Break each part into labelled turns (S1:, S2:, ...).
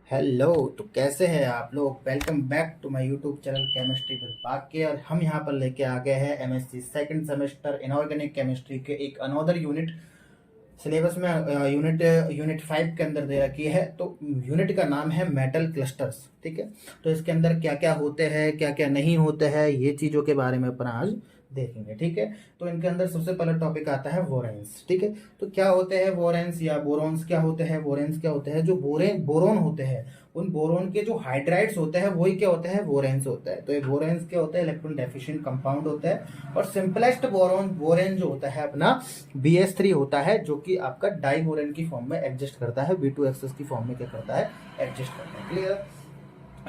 S1: Hello. तो कैसे हैं आप लोग? Welcome back to my YouTube channel chemistry with Baki. और हम यहाँ पर लेके आ गए हैं MSc second semester inorganic chemistry के एक अनदर यूनिट। सिलेबस में यूनिट यूनिट 5 के अंदर दे रखी है। तो यूनिट का नाम है मेटल क्लस्टर्स। ठीक है, तो इसके अंदर क्या क्या होते हैं, क्या क्या नहीं होते हैं, ये चीज़ों के बारे में अपन आज देखेंगे। ठीक है, तो इनके अंदर सबसे पहला टॉपिक आता है वोरेंस। ठीक है, तो क्या होते हैं वोरेंस या बोरॉन्स? क्या होते हैं वोरेंस? क्या होते हैं जो बोरोन होते हैं, उन बोरोन के जो हाइड्राइड्स होते हैं वही क्या होता है, वोरेंस होता है। तो ये वोरेंस क्या होता है, इलेक्ट्रॉन डेफिशिएंट कंपाउंड होता है। और सिंपलेस्ट बोरेन जो होता है अपना BS3 होता है, जो कि आपका डाई बोरेन की फॉर्म में एग्जिस्ट करता है, B2 एक्सेस की फॉर्म में क्या करता है, एग्जिस्ट करता है। क्लियर?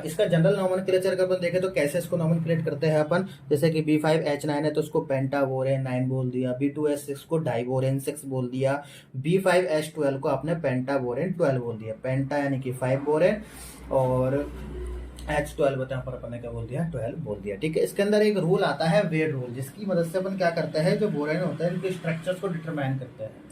S1: इसका जनरल नॉमेनक्लेचर का अपन देखें तो कैसे इसको नॉमेनक्लेट करते हैं अपन, जैसे कि B5H9 है तो उसको पेंटाबोरेन 9 बोल दिया, B2S6 को डाइबोरेन 6 बोल दिया, B5H12 को आपने पेंटाबोरेन 12 बोल दिया। पेंटा यानी कि 5 बोरेन, और H12 बता पर अपन ने क्या बोल दिया, 12 बोल दिया। ठीक है, इसके अंदर एक रूल आता है वेड रूल, जिसकी मदद से अपन क्या करते हैं, जो बोरेन होता है इनके स्ट्रक्चर्स को डिटरमाइन करते हैं।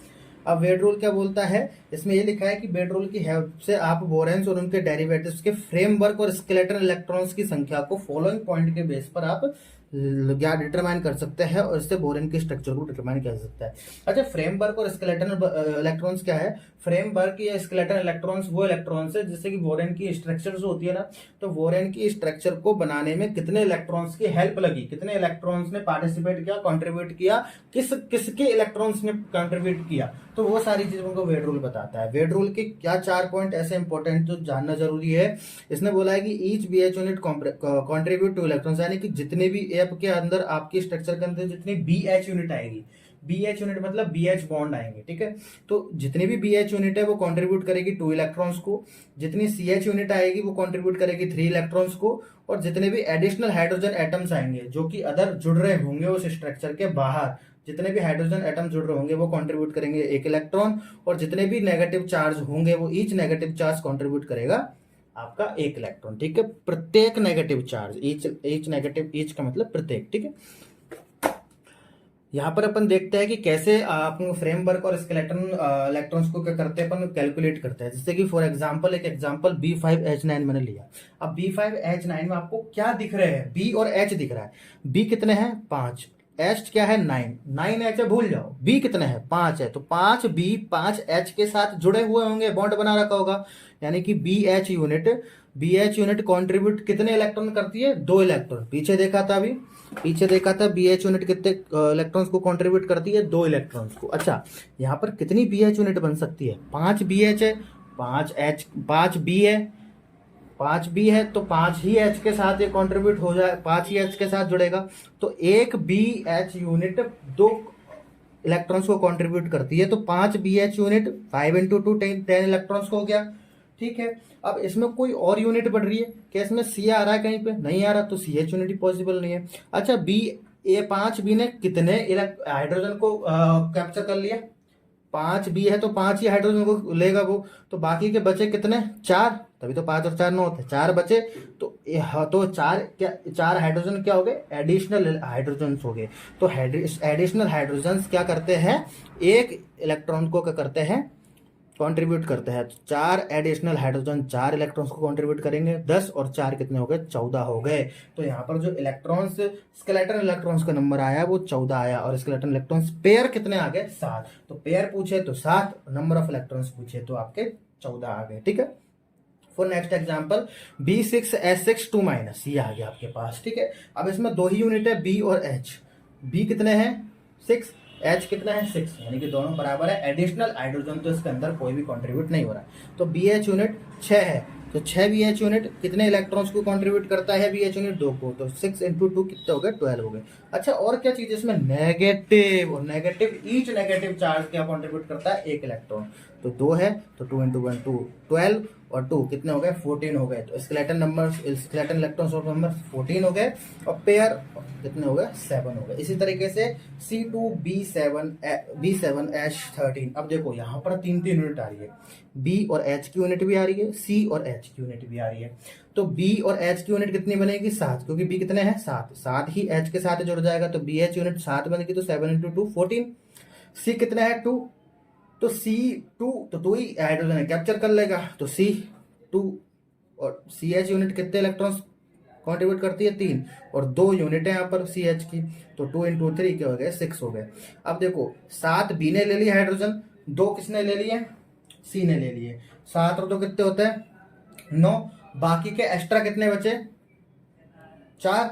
S1: अब वेड रूल क्या बोलता है, इसमें ये लिखा है कि वेड रूल की हेल्प से आप बोरेन्स और उनके डेरिवेटिव्स के फ्रेमवर्क और स्केलेटन इलेक्ट्रॉन्स की संख्या को फॉलोइंग पॉइंट के बेस पर आप क्या डिटरमाइन कर सकते हैं, और इससे बोरेन के स्ट्रक्चर को डिटरमाइन कर सकता है। अच्छा, फ्रेमवर्क और स्केलेटन इलेक्ट्रॉन्स क्या है? फ्रेमवर्क या स्केलेटन इलेक्ट्रॉन्स वो इलेक्ट्रॉन्स है जिससे कि बोरेन की स्ट्रक्चर जो होती है ना, तो बोरेन की स्ट्रक्चर को बनाने में कितने इलेक्ट्रॉन्स की हेल्प लगी, कितने इलेक्ट्रॉन्स ने पार्टिसिपेट किया, कंट्रीब्यूट किया, किसके इलेक्ट्रॉन्स ने कंट्रीब्यूट किया, तो वो सारी चीजों को वेड रूल बताता है। वेड रूल के क्या 4 पॉइंट ऐसे इंपॉर्टेंट जो जानना जरूरी है। इसने बोला है कि each BH unit contribute two electrons, यानी कि जितने भी एप के अंदर आपकी स्ट्रक्चर के अंदर जितनी BH यूनिट आएगी, BH यूनिट मतलब BH बॉन्ड आएंगे। ठीक है, तो जितनी भी BH यूनिट है वो कंट्रीब्यूट करेगी 2 इलेक्ट्रॉन्स को, जितनी CH यूनिट आएगी वो कंट्रीब्यूट करेगी 3 इलेक्ट्रॉन्स को, और जितने भी एडिशनल हाइड्रोजन एटम्स आएंगे जो कि अदर जुड़ रहे होंगे उस स्ट्रक्चर के बाहर, जितने भी हाइड्रोजन एटम जुड़ रहे होंगे वो कंट्रीब्यूट करेंगे 1 इलेक्ट्रॉन, और जितने भी नेगेटिव चार्ज होंगे वो ईच नेगेटिव चार्ज कंट्रीब्यूट करेगा आपका 1 इलेक्ट्रॉन। ठीक है, प्रत्येक negative charge, each negative, each का मतलब प्रत्येक। ठीक है, यहाँ पर अपन देखते हैं कि कैसे अपन फ्रेमवर्क और स्केलेटन इलेक्ट्रॉन्स को क्या करते हैं, अपन कैलकुलेट करते हैं। जैसे कि फॉर एग्जांपल, एक एग्जांपल B5H9 मैंने लिया। अब B5H9 में आपको क्या दिख रहे हैं, B और H दिख रहा है। B कितने हैं, 5। H क्या है, 9 H है, भूल जाओ। B कितने हैं, 5 है, तो 5B 5H के साथ जुड़े हुए होंगे, बॉन्ड बना रखा होगा, यानी कि BH यूनिट कॉन्ट्रीब्यूट कितने इलेक्ट्रॉन करती है, 2 इलेक्ट्रॉन। पीछे देखा था, अभी पीछे देखा था BH यूनिट कितने इलेक्ट्रॉन्स को कंट्रीब्यूट करती है, 2 इलेक्ट्रॉन्स को। अच्छा, यहाँ पर कितनी BH यूनिट बन सकती है, 5 BH है, 5B है, 5B है तो 5 ही H के साथ ये कंट्रीब्यूट हो जाए, 5 ही H के साथ जुड़ेगा, तो एक BH यूनिट 2 इलेक्ट्रॉन्स को कंट्रीब्यूट करती है, तो 5 BH यूनिट 5 इंटू 2 10 इलेक्ट्रॉन्स को हो गया। ठीक है, अब इसमें कोई और यूनिट बढ़ रही है क्या, इसमें C आ रहा है कहीं पे, नहीं आ रहा, तो CH यूनिट ही पॉसिबल नहीं है। अच्छा, A5B ने कितने हाइड्रोजन को कैप्चर कर लिया, 5B है तो 5 ही हाइड्रोजन को लेगा वो, तो बाकी के बचे कितने, 4, तभी तो 5 और 4 9 होते, 4 बचे। तो तो 4 क्या, 4 हाइड्रोजन क्या हो गए, एडिशनल हाइड्रोजन हो गए। तो एडिशनल हाइड्रोजन क्या करते हैं, एक इलेक्ट्रॉन को क्या करते हैं, कंट्रीब्यूट करते हैं। तो 4 एडिशनल हाइड्रोजन 4 इलेक्ट्रॉन्स को कंट्रीब्यूट करेंगे, 10 और 4 कितने हो गए, 14 हो गए। तो यहाँ पर जो इलेक्ट्रॉन्स, स्केलेटन इलेक्ट्रॉन्स का नंबर आया वो 14 आया, और स्केलेटन इलेक्ट्रॉन्स पेयर कितने आ गए, 7। तो पेयर पूछे तो 7, नंबर ऑफ इलेक्ट्रॉन्स पूछे तो आपके 14 आ गए। ठीक है, for next example B6S6 2 minus, ये आ गया आपके पास। ठीक है, अब इसमें 2 ही यूनिट है, B और H। B कितने हैं, 6, H कितना है, 6, यानी कि दोनों बराबर है। एडिशनल हाइड्रोजन तो इसके अंदर कोई भी कंट्रीब्यूट नहीं हो रहा है। तो BH यूनिट 6 है, तो 6 BH यूनिट कितने इलेक्ट्रॉन्स को कंट्रीब्यूट करता है, BH यूनिट 2 को, तो 6 इंटू 2 कितने हो गए, 12 हो गए। अच्छा, और क्या चीज इसमें, नेगेटिव, और नेगेटिव, ईच नेगेटिव चार्ज क्या कंट्रीब्यूट करता है, 1 इलेक्ट्रॉन। तो 2 है तो 2 इंटू 1 2, 12, और 2 कितने हो गए, 14 हो गए। तो स्केलेटन नंबर, स्केलेटन इलेक्ट्रॉन्स और नंबर 14 हो गए, और पेयर कितने हो गए, 7 हो गए। इसी तरीके से C2B7H13। अब देखो यहाँ पर 3 यूनिट आ रही है, B और H की यूनिट भी आ रही है, C और H की यूनिट भी आ रही है। तो B और H की यूनिट कितनी बनेगी, 7, क्योंकि B कितने हैं, 7 ही H के साथ जुड़ जाएगा, तो BH यूनिट 7 बनेगी, तो 7 इंटू 2 14। C कितना है, 2, तो C 2, तो 2 ही हाइड्रोजन है, कैप्चर कर लेगा, तो C 2 और सी एच यूनिट कितने इलेक्ट्रॉन्स कंट्रीब्यूट करती है? 3, और 2 यूनिट है यहाँ पर सी एच की, तो 2 इंटू 3 क्या हो गए? 6 हो गए। अब देखो 7 बी ने ले लिया हाइड्रोजन, 2 किसने ले लिए? सी ने ले लिए। 7 और 2 कितने होते हैं? 9। बाकी के एक्स्ट्रा कितने बचे? 4,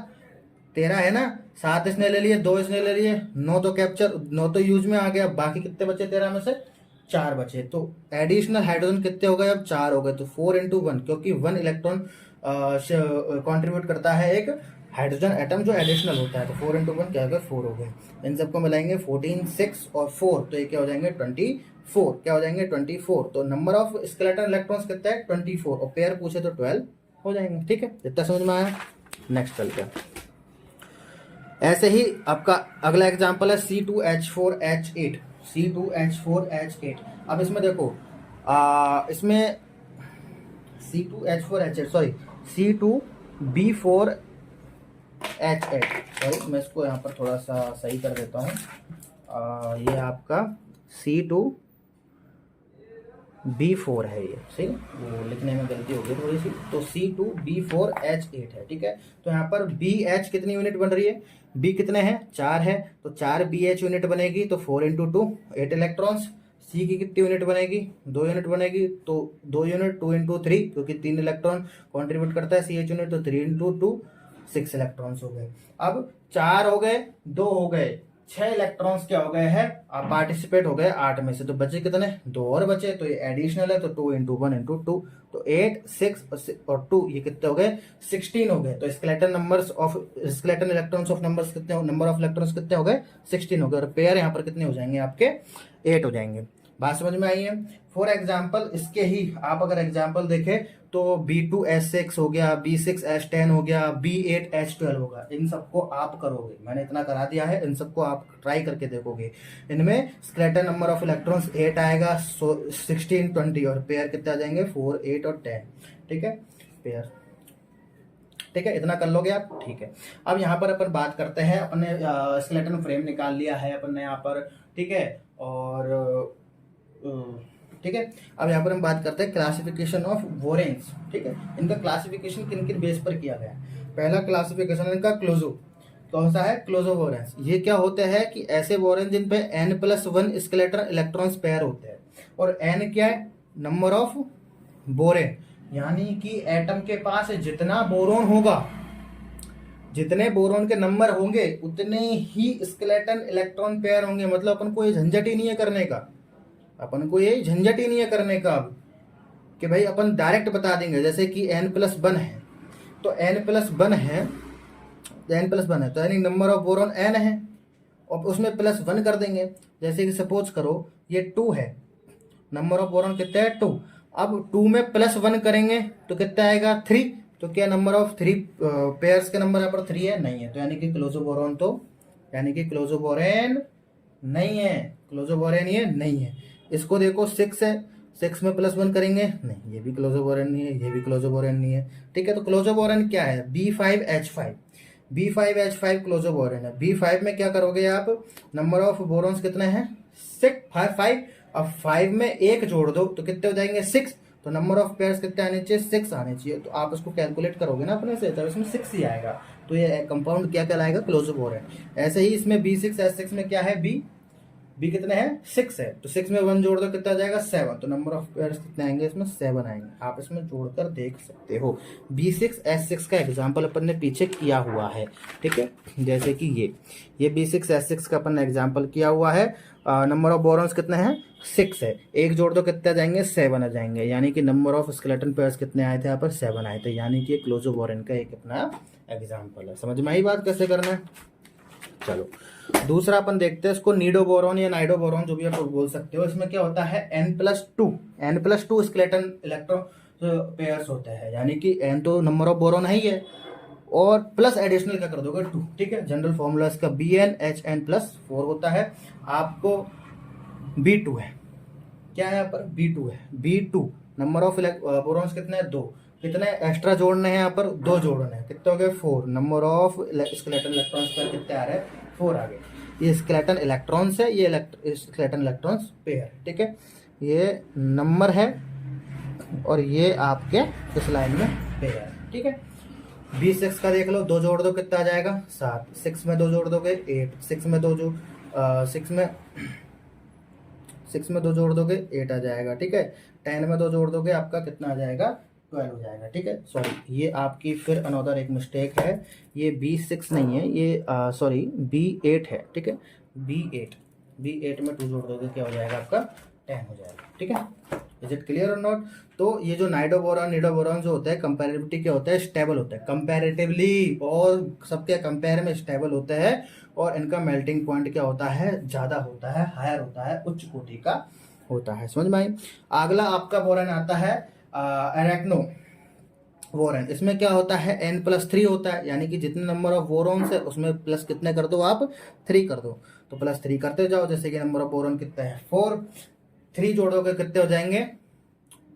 S1: 13 है ना। 7 इसने ले लिए, 2 इसने ले लिए, 9 तो कैप्चर, 9 तो यूज में आ गया। बाकी कितने बचे? 13 में से 4 बचे। तो एडिशनल हाइड्रोजन कितने हो गए? अब 4 हो गए। तो 4 इंटू 1, क्योंकि 1 इलेक्ट्रॉन कॉन्ट्रीब्यूट करता है एक हाइड्रोजन एटम जो एडिशनल होता है। तो 4 इंटू 1 क्या हो गया? 4 हो गए। इन सबको मिलाएंगे 14, 6 और 4, तो ये क्या हो जाएंगे? 24। क्या हो जाएंगे? 24। तो नंबर ऑफ स्केलेटन इलेक्ट्रॉन्स कितना है? 24, और पेयर पूछे तो 12 हो जाएंगे। ठीक है, इतना समझ में आया? नेक्स्ट चलते हैं। ऐसे ही आपका अगला एग्जांपल है C2H4H8। C2H4H8। अब इसमें देखो इसमें C2H4H8 सॉरी C2B4H8, सॉरी मैं इसको यहाँ पर थोड़ा सा सही कर देता हूँ। ये आपका C2B4 है, ये सही, वो लिखने में गलती हो गई थोड़ी सी। तो C2B4H8 है। ठीक है, तो यहाँ पर BH कितनी यूनिट बन रही है? B कितने हैं? 4 है, तो 4 BH यूनिट बनेगी, तो 4 इंटू 2 8 इलेक्ट्रॉन्स। सी की कितनी यूनिट बनेगी? 2 यूनिट बनेगी, तो 2 यूनिट 2 इंटू 3, क्योंकि 3 इलेक्ट्रॉन कॉन्ट्रीब्यूट करता है CH यूनिट, तो 3 इंटू 2 6 इलेक्ट्रॉन्स हो गए। अब 4 हो गए, 2 हो गए, 6 इलेक्ट्रॉन्स क्या हो गए हैं? आप पार्टिसिपेट हो गए 8 में से, तो बचे कितने? 2 और बचे, तो ये एडिशनल है, तो 2 इंटू 1 इंटू 2, तो 8, 6 और 2 ये कितने हो गए? 16 हो गए। तो स्केलेटन इलेक्ट्रॉन्स ऑफ नंबर्स कितने? नंबर ऑफ इलेक्ट्रॉन्स कितने हो गए? 16 हो गए। और पेयर यहाँ पर कितने हो जाएंगे आपके? 8 हो जाएंगे। बात समझ में आई है? फॉर एग्जाम्पल इसके ही आप अगर एग्जाम्पल देखें तो B2H6 हो गया, B6H10 हो गया, B8H12 होगा। इन सबको आप करोगे, मैंने इतना करा दिया है, इन सबको आप ट्राई करके देखोगे। इनमें स्केलेटन नंबर ऑफ इलेक्ट्रॉन्स 8 आएगा, 16, 20, और पेयर कितने आ जाएंगे? 4, 8 और 10। ठीक है, पेयर। ठीक है, इतना कर लोगे आप। ठीक है, अब यहाँ पर अपन बात करते हैं, अपने स्केलेटन फ्रेम निकाल लिया है अपन ने यहाँ पर। ठीक है, और ठीक है, अब यहाँ पर हम बात करते हैं क्लासिफिकेशन ऑफ वोरेन्स। ठीक है, इनका क्लासिफिकेशन किन किन बेस पर किया गया है? पहला क्लासिफिकेशन इनका क्लोजो, कौन सा है? क्लोजो वोरेन्स। ये क्या होते हैं कि ऐसे वोरेन जिन पे N+1 स्केलेटन इलेक्ट्रॉन्स पेयर होते हैं, और N क्या है? नंबर ऑफ बोरेन, यानी कि एटम के पास जितना बोरोन होगा, जितने बोरोन के नंबर होंगे उतने ही स्केलेटन इलेक्ट्रॉन पेयर होंगे। मतलब अपन को ये झंझट ही नहीं है करने का, अपन को ये झंझट ही नहीं है करने का अब, कि भाई अपन डायरेक्ट बता देंगे। जैसे कि N+1 है, तो N+1 है, N+1 है, तो यानी नंबर ऑफ बोरोन N है, और उसमें +1 कर देंगे। जैसे कि सपोज करो ये 2 है, नंबर ऑफ बोरोन कितने है? 2। अब 2 में +1 करेंगे तो कितना आएगा? 3। तो क्या नंबर ऑफ 3 पेयर्स के नंबर यहाँ पर 3 है? नहीं है, तो यानी कि क्लोजोबोरोन तो, यानी कि क्लोजोबोरेन नहीं है, क्लोजोबोरेन ये नहीं है। इसको देखो 6 है, 6 में +1 करेंगे, नहीं, ये भी क्लोजोबोरेन नहीं है, ये भी क्लोजोबोरेन नहीं है। ठीक है, तो क्लोजोबोरेन क्या है? B5H5, B5H5 क्लोजोबोरेन है। B5 में क्या करोगे आप? नंबर ऑफ बोरॉन्स कितने हैं? 5। अब 5 में 1 जोड़ दो तो कितने हो जाएंगे? 6। तो नंबर ऑफ पेयर्स कितने आने चाहिए? 6 आने चाहिए। तो आप उसको कैलकुलेट करोगे ना अपने से, तो इसमें 6 ही आएगा। तो ये कंपाउंड क्या कहलाएगा? क्लोजोबोरेन। ऐसे ही इसमें B6H6 में क्या है? बी कितने हैं? 6 है, तो 6 में 1 जोड़ दो कितना आ जाएगा? 7। तो नंबर ऑफ पेयर्स कितने आएंगे इसमें? 7 आएंगे। आप इसमें जोड़कर देख सकते हो। B6H6 का एग्जांपल अपन ने पीछे किया हुआ है। ठीक है, जैसे कि ये B6H6 का अपन ने एग्जांपल किया हुआ है। नंबर ऑफ बोरॉन्स कितने हैं? 6 है, 1 जोड़ दो कितने आ जाएंगे? 7 आ जाएंगे। यानी कि नंबर ऑफ स्केलेटन पेयर्स कितने आए थे यहाँ पर? 7 आए थे। यानी कि क्लोजोबोरेन का एक अपना एग्जाम्पल है। समझ में आई बात कैसे करना है? चलो दूसरा अपन देखते हैं इसको, नीडोबोरॉन या नाइडोबोरॉन जो भी आप बोल सकते हो। इसमें क्या होता है? N+2 स्केलेटन इलेक्ट्रॉन पेयर्स होते हैं, यानी कि N तो नंबर ऑफ बोरॉन है ही है, और प्लस एडिशनल क्या कर दोगे? 2। ठीक है, जनरल फॉर्मूला इसका BnHn+4 होता है। आपको B2 है, क्या है यहाँ पर? B2 है। B2 नंबर ऑफ बोरॉन्स कितने हैं? 2। कितने एक्स्ट्रा जोड़ने हैं यहाँ पर? 2 जोड़ने हैं। कितने हो गए? 4। नंबर ऑफ स्केलेटन इलेक्ट्रॉन्स पर कितने आ रहे हैं? 4 आ गए। ये स्केलेटन इलेक्ट्रॉन्स है, ये स्केलेटन इलेक्ट्रॉन्स पेयर। ठीक है, ये नंबर है और ये आपके इस लाइन में पेयर, ठीक है। B6 का देख लो, 2 जोड़ दो कितना आ जाएगा 7, 6 में 2 जोड़ दोगे 8, 6 में 2 जोड़ दोगे 8 आ जाएगा, ठीक है। 10 में 2 जोड़ दोगे आपका कितना आ जाएगा 12 हो जाएगा, ठीक है। सॉरी ये आपकी फिर अनदर एक मिस्टेक है, ये B6 नहीं है, ये सॉरी B8 है, ठीक है। B8 में 2 जोड़ दोगे क्या हो जाएगा आपका 10 हो जाएगा, ठीक है। इज इट क्लियर और नॉट? तो ये जो नाइडो बोरॉन निडो बोरॉन जो होता है कंपैरेटिविटी क्या होता है, स्टेबल होता है कंपैरेटिवली, और सबके कंपेयर में स्टेबल होता है, और इनका मेल्टिंग पॉइंट क्या होता है, ज्यादा होता है, हायर होता है, उच्च कोटि का होता है। समझ में आई? अगला आपका बोरॉन आता है एरेक्नो बोरॉन। इसमें क्या होता है N+3 होता है, यानी कि जितने नंबर ऑफ बोरॉन्स है उसमें प्लस कितने कर दो आप 3 कर दो, तो +3 करते जाओ। जैसे कि नंबर ऑफ बोरॉन कितना है 4, 3 जोड़ोगे कितने हो जाएंगे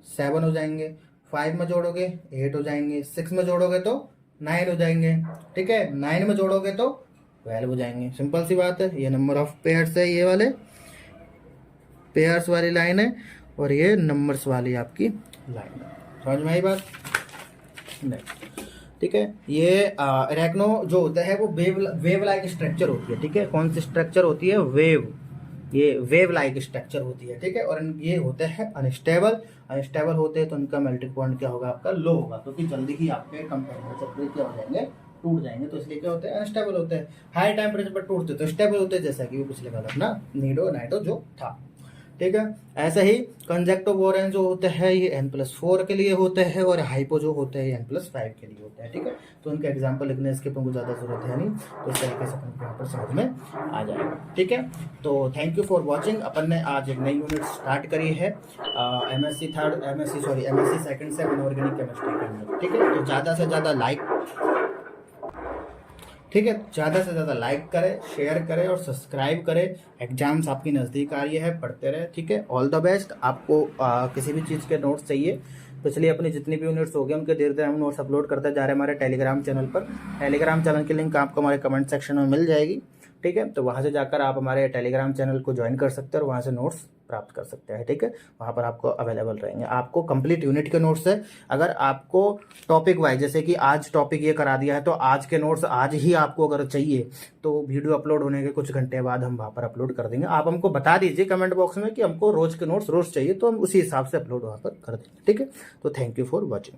S1: 7 हो जाएंगे, 5 में जोड़ोगे 8 हो जाएंगे, 6 में जोड़ोगे तो 9 हो जाएंगे, ठीक है। 9 में जोड़ोगे तो 12 हो जाएंगे। सिंपल सी बात है। ये नंबर ऑफ पेयर्स है, ये वाले पेयर्स वाली लाइन है, और ये नंबर्स वाली आपकी लाइन है। समझ में आई बात? नेक्स्ट, ठीक है। ये एरेक्नो जो होता है वो वेव लाइक स्ट्रक्चर होती है, ठीक है। कौन सी स्ट्रक्चर होती है? वेव, ये वेव लाइक स्ट्रक्चर होती है, ठीक है। और ये होते हैं अनस्टेबल होते हैं, तो इनका मेल्टिंग पॉइंट क्या होगा आपका लो होगा, क्योंकि जल्दी ही आपके टेम्परेचर क्या हो जाएंगे टूट जाएंगे, तो इसलिए क्या होते हैं अनस्टेबल होते हैं। हाई टेम्परेचर पर टूटते तो स्टेबल होते हैं, जैसा कि वो पिछले वाला अपना नीडो नाइटो जो था, ठीक है। ऐसा ही कंजक्टो बोरॉन जो होते हैं ये N+4 के लिए होते हैं, और हाइपो जो होते हैं N+5 के लिए होते हैं, ठीक है। तो उनके एग्जाम्पल लिखने इसके अपन को ज़्यादा जरूरत है नहीं, तो इस तरीके से अपन को यहाँ पर समझ में आ जाएगा, ठीक है। तो थैंक यू फॉर वॉचिंग। अपन ने आज एक नई यूनिट स्टार्ट करी है MSc सेकंड से इनऑर्गेनिक केमिस्ट्री के अंदर, ठीक है। तो ज़्यादा से ज़्यादा लाइक, ठीक है, ज़्यादा से ज़्यादा लाइक करें, शेयर करें और सब्सक्राइब करें। एग्जाम्स आपकी नज़दीक आ रही है, पढ़ते रहे, ठीक है। All the best. आपको किसी भी चीज़ के नोट्स चाहिए, पिछली अपनी जितनी भी यूनिट्स हो गए उनके धीरे धीरे हम नोट्स अपलोड करते जा रहे हैं हमारे टेलीग्राम चैनल पर। टेलीग्राम चैनल की लिंक आपको हमारे कमेंट सेक्शन में मिल जाएगी, ठीक है। तो वहाँ से जाकर आप हमारे टेलीग्राम चैनल को ज्वाइन कर सकते हैं और वहाँ से नोट्स प्राप्त कर सकते हैं, ठीक है। वहाँ पर आपको अवेलेबल रहेंगे। आपको कंप्लीट यूनिट के नोट्स है। अगर आपको टॉपिक वाइज, जैसे कि आज टॉपिक ये करा दिया है, तो आज के नोट्स आज ही आपको अगर चाहिए तो वीडियो अपलोड होने के कुछ घंटे बाद हम वहाँ पर अपलोड कर देंगे। आप हमको बता दीजिए कमेंट बॉक्स में कि हमको रोज के नोट्स रोज चाहिए, तो हम उसी हिसाब से अपलोड वहाँ पर कर देंगे, ठीक है। तो थैंक यू फॉर वॉचिंग।